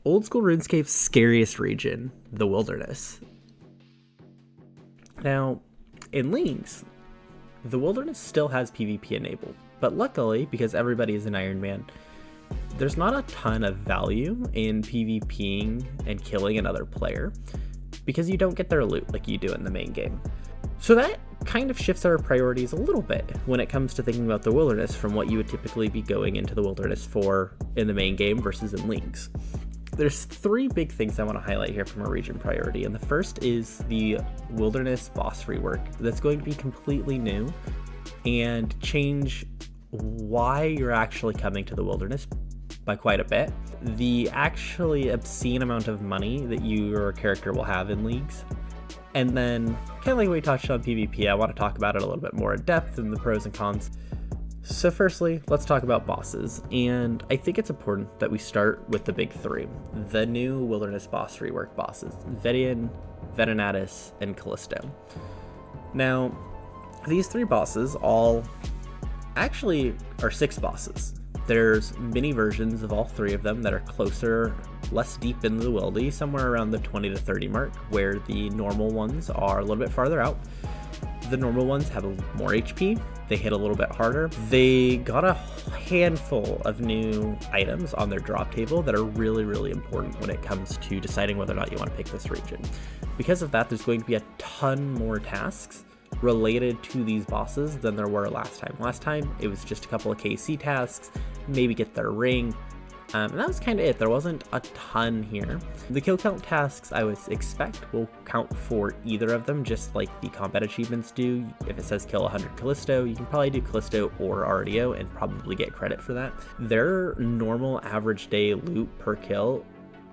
Old school RuneScape's scariest region, the Wilderness. Now, in leagues, the Wilderness still has PvP enabled, but luckily, because everybody is an Iron Man, there's not a ton of value in PvPing and killing another player, because you don't get their loot like you do in the main game. So that kind of shifts our priorities a little bit when it comes to thinking about the Wilderness from what you would typically be going into the Wilderness for in the main game versus in leagues. There's three big things I want to highlight here from a region priority, and the first is the Wilderness boss rework that's going to be completely new and change why you're actually coming to the Wilderness by quite a bit. The actually obscene amount of money that your character will have in leagues. And then, kind of like we touched on PvP, I want to talk about it a little bit more in depth and the pros and cons. So firstly, let's talk about bosses, and I think it's important that we start with the big three, the new Wilderness boss rework bosses, Vedian, Venenatis, and Callisto. Now, these three bosses all actually are 6 bosses. There's mini versions of all 3 of them that are closer, less deep into the wildy, somewhere around the 20 to 30 mark, where the normal ones are a little bit farther out. The normal ones have more HP, they hit a little bit harder. They got a handful of new items on their drop table that are really, really important when it comes to deciding whether or not you want to pick this region. Because of that, there's going to be a ton more tasks related to these bosses than there were last time. Last time, it was just a couple of KC tasks, maybe get their ring, and that was kind of it. There wasn't a ton here. The kill count tasks I would expect will count for either of them, just like the combat achievements do. If it says kill 100 Callisto, you can probably do Callisto or RDO and probably get credit for that. Their normal average day loot per kill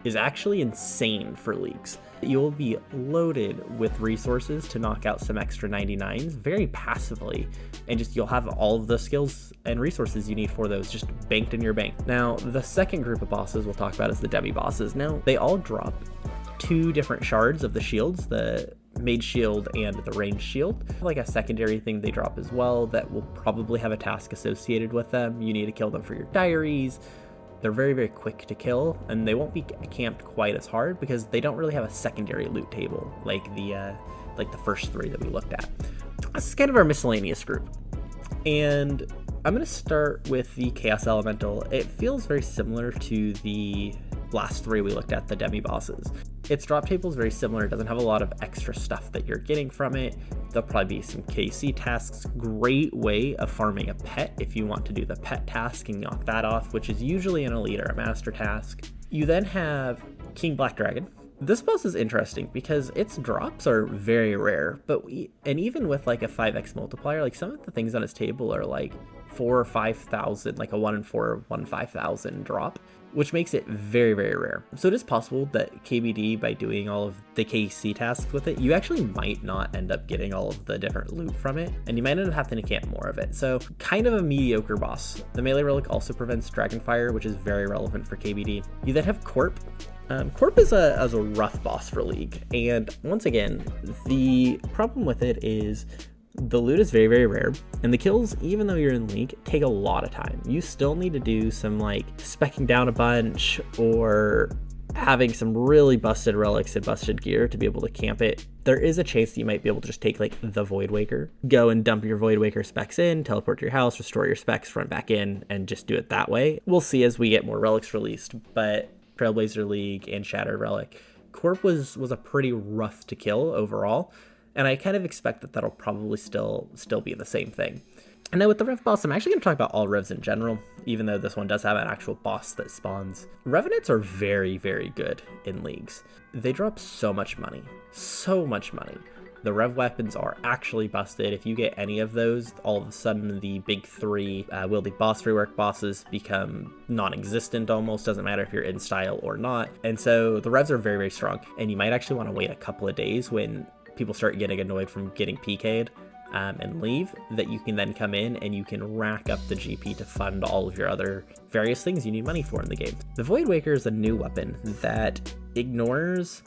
is actually insane for leagues. You'll be loaded with resources to knock out some extra 99s very passively, and just you'll have all of the skills and resources you need for those just banked in your bank. Now, the second group of bosses we'll talk about is the demi bosses. Now, they all drop 2 different shards of the shields, the mage shield and the range shield. Like a secondary thing they drop as well that will probably have a task associated with them. You need to kill them for your diaries. They're very, very quick to kill, and they won't be camped quite as hard because they don't really have a secondary loot table like the first 3 that we looked at. This is kind of our miscellaneous group, and I'm going to start with the Chaos Elemental. It feels very similar to the last 3 we looked at, the demi bosses. Its drop table is very similar. It doesn't have a lot of extra stuff that you're getting from it. There'll probably be some KC tasks. Great way of farming a pet if you want to do the pet task and knock that off, which is usually an elite or a master task. You then have King Black Dragon. This boss is interesting because its drops are very rare, and even with like a 5x multiplier, like some of the things on its table are like 4,000 or 5,000, like a 1 in 4, 1 in 5,000 drop, which makes it very, very rare. So it is possible that KBD, by doing all of the KC tasks with it, you actually might not end up getting all of the different loot from it, and you might end up having to camp more of it. So kind of a mediocre boss. The melee relic also prevents Dragonfire, which is very relevant for KBD. You then have Corp. Corp is a rough boss for League, and once again, the problem with it is the loot is very, very rare, and the kills, even though you're in League, take a lot of time. You still need to do some like specking down a bunch or having some really busted relics and busted gear to be able to camp it. There is a chance that you might be able to just take like the Void Waker, go and dump your Void Waker specs in, teleport to your house, restore your specs, run back in, and just do it that way. We'll see as we get more relics released, but Trailblazer League and Shattered Relic, Corp was a pretty rough to kill overall, and I kind of expect that that'll probably still be the same thing. And now with the Rev boss, I'm actually going to talk about all Revs in general, even though this one does have an actual boss that spawns. Revenants are very, very good in leagues. They drop so much money. So much money. The Rev weapons are actually busted. If you get any of those, all of a sudden the big 3 wieldy boss rework bosses become non-existent almost. Doesn't matter if you're in style or not. And so the Revs are very, very strong. And you might actually want to wait a couple of days when people start getting annoyed from getting PK'd and leave, that you can then come in and you can rack up the GP to fund all of your other various things you need money for in the game. The Void Waker is a new weapon that ignores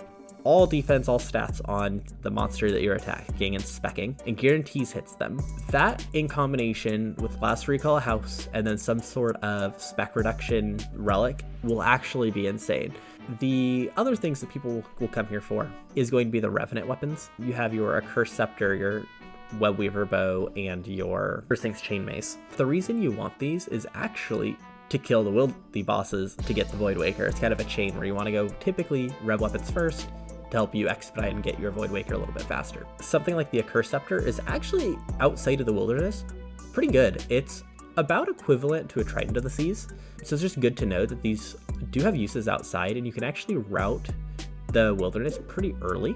all defense, all stats on the monster that you're attacking and specking, and guarantees hits them. That, in combination with Last Recall House and then some sort of spec reduction relic, will actually be insane. The other things that people will come here for is going to be the Revenant weapons. You have your Accursed Scepter, your Webweaver bow, and your First Things Chain Mace. The reason you want these is actually to kill the bosses to get the Void Waker. It's kind of a chain where you want to go typically Rev weapons first to help you expedite and get your Void Waker a little bit faster. Something like the Accursed Scepter is actually, outside of the wilderness, pretty good. It's about equivalent to a Trident of the Seas, so it's just good to know that these do have uses outside, and you can actually route the wilderness pretty early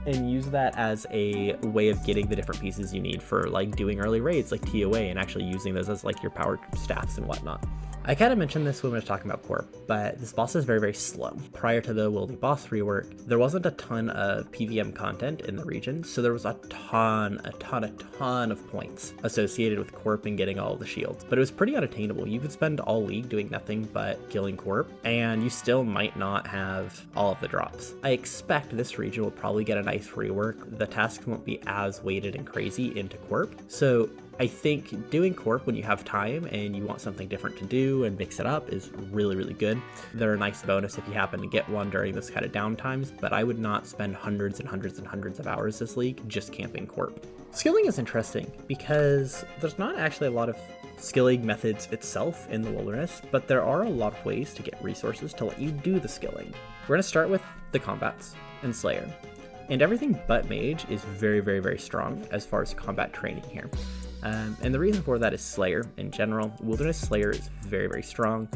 and use that as a way of getting the different pieces you need for like doing early raids like TOA and actually using those as like your power staffs and whatnot. I kind of mentioned this when we were talking about Corp, but this boss is very, very slow. Prior to the Wildy boss rework, there wasn't a ton of PVM content in the region, so there was a ton of points associated with Corp and getting all of the shields, but it was pretty unattainable. You could spend all League doing nothing but killing Corp, and you still might not have all of the drops. I expect this region will probably get a nice rework. The tasks won't be as weighted and crazy into Corp, so I think doing Corp when you have time and you want something different to do and mix it up is really, really good. They're a nice bonus if you happen to get one during this kind of downtimes, but I would not spend hundreds and hundreds and hundreds of hours this league just camping Corp. Skilling is interesting because there's not actually a lot of skilling methods itself in the wilderness, but there are a lot of ways to get resources to let you do the skilling. We're going to start with the combats and Slayer. And everything but Mage is very, very, very strong as far as combat training here. And the reason for that is Slayer in general. Wilderness Slayer is very, very strong.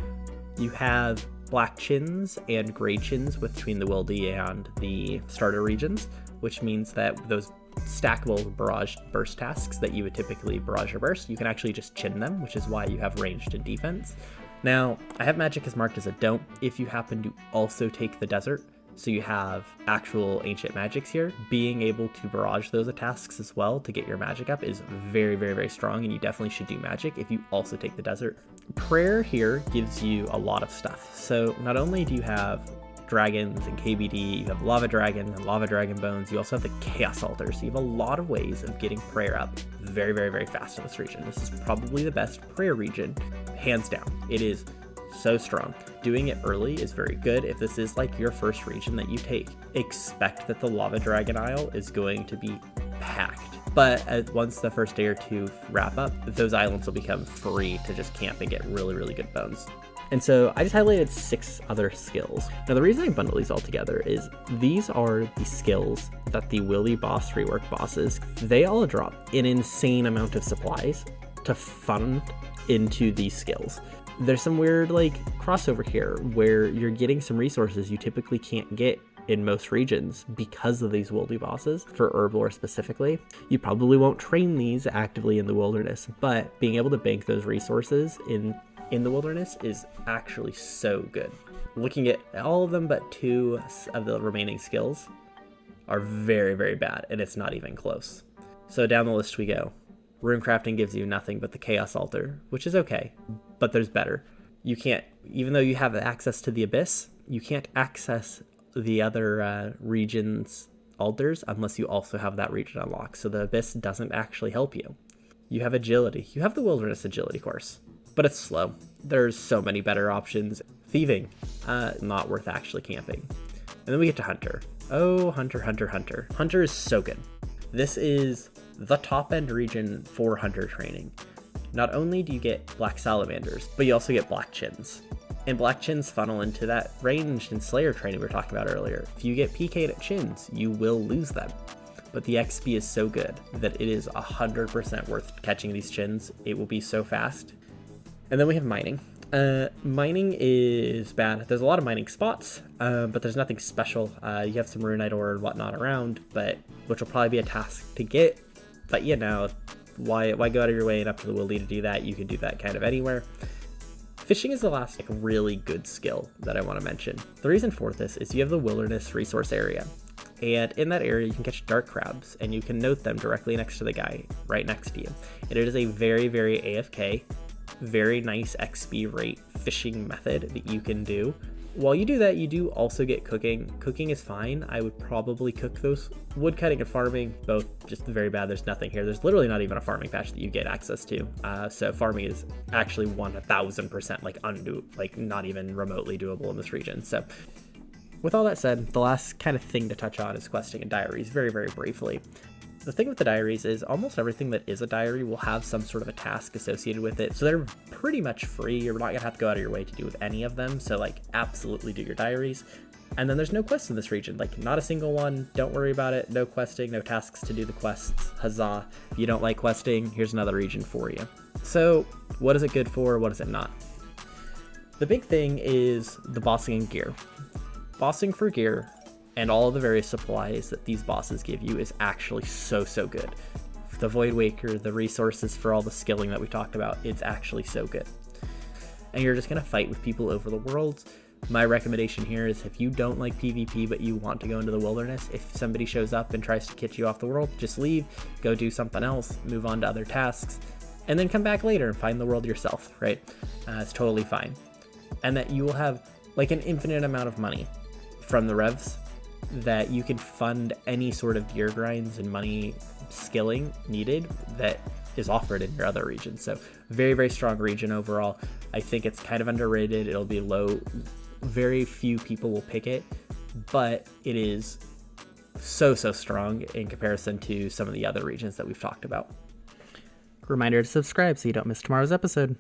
You have black chins and gray chins between the Wildy and the starter regions, which means that those stackable barrage burst tasks that you would typically barrage or burst, you can actually just chin them, which is why you have ranged and defense. Now, I have magic as marked as a don't if you happen to also take the desert. So you have actual ancient magics here. Being able to barrage those tasks as well to get your magic up is very, very, very strong, and you definitely should do magic if you also take the desert. Prayer here gives you a lot of stuff. So not only do you have dragons and KBD, you have lava dragon and lava dragon bones, you also have the chaos altar. So you have a lot of ways of getting prayer up very, very, very fast in this region. This is probably the best prayer region, hands down. It is so strong. Doing it early is very good if this is like your first region that you take. Expect that the Lava Dragon Isle is going to be packed. But once the first day or two wrap up, those islands will become free to just camp and get really, really good bones. And so I just highlighted 6 other skills. Now the reason I bundle these all together is these are the skills that the Willy boss rework bosses, they all drop an insane amount of supplies to fund into these skills. There's some weird like crossover here where you're getting some resources you typically can't get in most regions because of these Wildy bosses. For Herblore specifically, you probably won't train these actively in the wilderness, but being able to bank those resources in the wilderness is actually so good. Looking at all of them but 2 of the remaining skills are very, very bad, and it's not even close. So down the list we go. Rune crafting gives you nothing but the Chaos Altar, which is okay, but there's better. You can't, even though you have access to the Abyss, you can't access the other region's altars unless you also have that region unlocked, so the Abyss doesn't actually help you. You have agility. You have the Wilderness agility course, but it's slow. There's so many better options. Thieving, not worth actually camping. And then we get to Hunter. Oh, Hunter, Hunter, Hunter. Hunter is so good. This is the top end region for Hunter training. Not only do you get black salamanders, but you also get black chins. And black chins funnel into that ranged and slayer training we were talking about earlier. If you get PK'd at chins, you will lose them. But the XP is so good that it is 100% worth catching these chins. It will be so fast. And then we have mining. Mining is bad. There's a lot of mining spots, but there's nothing special. You have some runite ore and whatnot around, which will probably be a task to get. But you know, why go out of your way and up to the Wildy to do that? You can do that kind of anywhere. Fishing is the last really good skill that I want to mention. The reason for this is you have the wilderness resource area. And in that area, you can catch dark crabs, and you can note them directly next to the guy right next to you. And it is a very, very AFK, very nice XP rate fishing method that you can do. While you do that, you do also get cooking. Cooking is fine. I would probably cook those. Woodcutting and farming, both just very bad. There's nothing here. There's literally not even a farming patch that you get access to. So farming is actually 1000% like not even remotely doable in this region. So With all that said, the last kind of thing to touch on is questing and diaries, very, very briefly. The thing with the diaries is almost everything that is a diary will have some sort of a task associated with it, so they're pretty much free. You're not gonna have to go out of your way to do any of them, so like absolutely do your diaries. And then there's no quests in this region, like not a single one. Don't worry about it. No questing, no tasks to do the quests. Huzzah. If you don't like questing, here's another region for you. So what is it good for? What is it not? The big thing is the bossing and gear. Bossing for gear and all of the various supplies that these bosses give you is actually so good. The Void Waker, the resources for all the skilling that we talked about, it's actually so good. And you're just gonna fight with people over the world. My recommendation here is if you don't like PvP but you want to go into the wilderness, if somebody shows up and tries to kick you off the world, just leave, go do something else, move on to other tasks, and then come back later and find the world yourself, right? It's totally fine. And that you will have like an infinite amount of money from the revs that you can fund any sort of gear grinds and money skilling needed that is offered in your other regions. So very, very strong region overall. I think it's kind of underrated. It'll be low. Very few people will pick it, but it is so strong in comparison to some of the other regions that we've talked about. Reminder to subscribe so you don't miss tomorrow's episode.